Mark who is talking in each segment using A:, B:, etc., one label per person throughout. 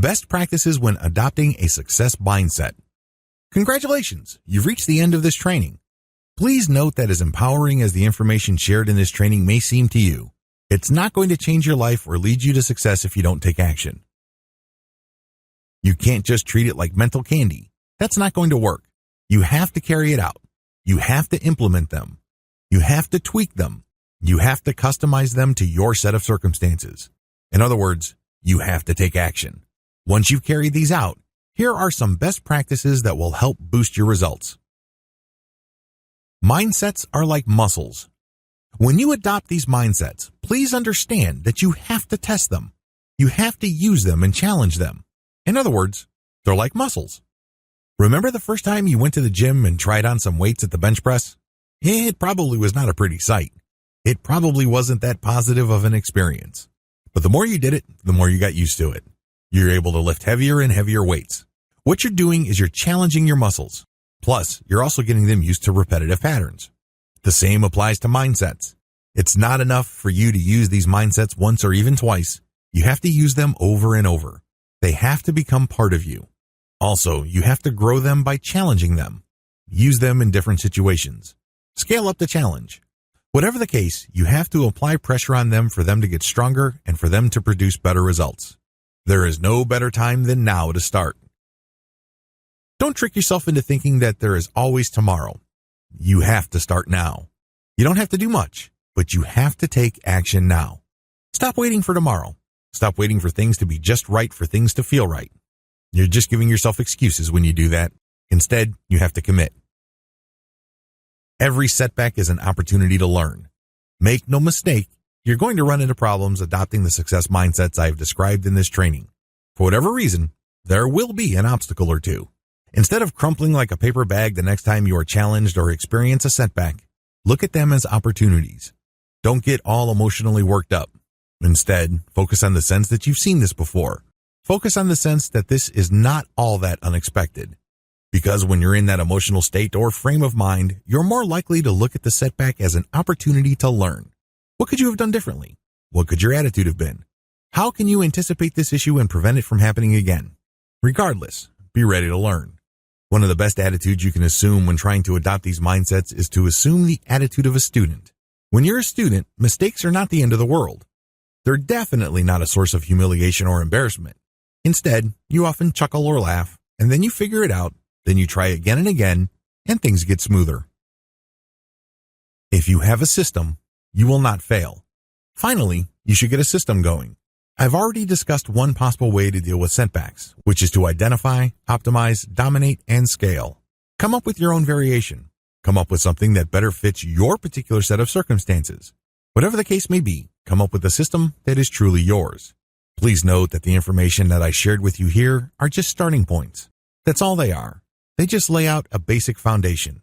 A: Best practices when adopting a success mindset. Congratulations, you've reached the end of this training. Please note that as empowering as the information shared in this training may seem to you, it's not going to change your life or lead you to success if you don't take action. You can't just treat it like mental candy. That's not going to work. You have to carry it out. You have to implement them. You have to tweak them. You have to customize them to your set of circumstances. In other words, you have to take action. Once you've carried these out, here are some best practices that will help boost your results. Mindsets are like muscles. When you adopt these mindsets, please understand that you have to test them. You have to use them and challenge them. In other words, they're like muscles. Remember the first time you went to the gym and tried on some weights at the bench press? It probably was not a pretty sight. It probably wasn't that positive of an experience. But the more you did it, the more you got used to it. You're able to lift heavier and heavier weights. What you're doing is you're challenging your muscles. Plus, you're also getting them used to repetitive patterns. The same applies to mindsets. It's not enough for you to use these mindsets once or even twice. You have to use them over and over. They have to become part of you. Also, you have to grow them by challenging them. Use them in different situations. Scale up the challenge. Whatever the case, you have to apply pressure on them for them to get stronger and for them to produce better results. There is no better time than now to start. Don't trick yourself into thinking that there is always tomorrow. You have to start now. You don't have to do much, but you have to take action now. Stop waiting for tomorrow. Stop waiting for things to be just right for things to feel right. You're just giving yourself excuses when you do that. Instead, you have to commit. Every setback is an opportunity to learn. Make no mistake, you're going to run into problems adopting the success mindsets I've described in this training. For whatever reason, there will be an obstacle or two. Instead of crumpling like a paper bag the next time you are challenged or experience a setback, look at them as opportunities. Don't get all emotionally worked up. Instead, focus on the sense that you've seen this before. Focus on the sense that this is not all that unexpected. Because when you're in that emotional state or frame of mind, you're more likely to look at the setback as an opportunity to learn. What could you have done differently? What could your attitude have been? How can you anticipate this issue and prevent it from happening again? Regardless, be ready to learn. One of the best attitudes you can assume when trying to adopt these mindsets is to assume the attitude of a student. When you're a student, mistakes are not the end of the world. They're definitely not a source of humiliation or embarrassment. Instead, you often chuckle or laugh, and then you figure it out, then you try again and again, and things get smoother. If you have a system, you will not fail. Finally, you should get a system going. I've already discussed one possible way to deal with setbacks, which is to identify, optimize, dominate, and scale. Come up with your own variation. Come up with something that better fits your particular set of circumstances. Whatever the case may be, come up with a system that is truly yours. Please note that the information that I shared with you here are just starting points. That's all they are. They just lay out a basic foundation.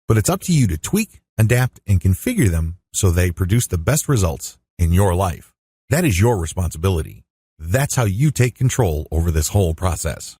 A: But it's up to you to tweak, adapt, and configure them so they produce the best results in your life. That is your responsibility. That's how you take control over this whole process.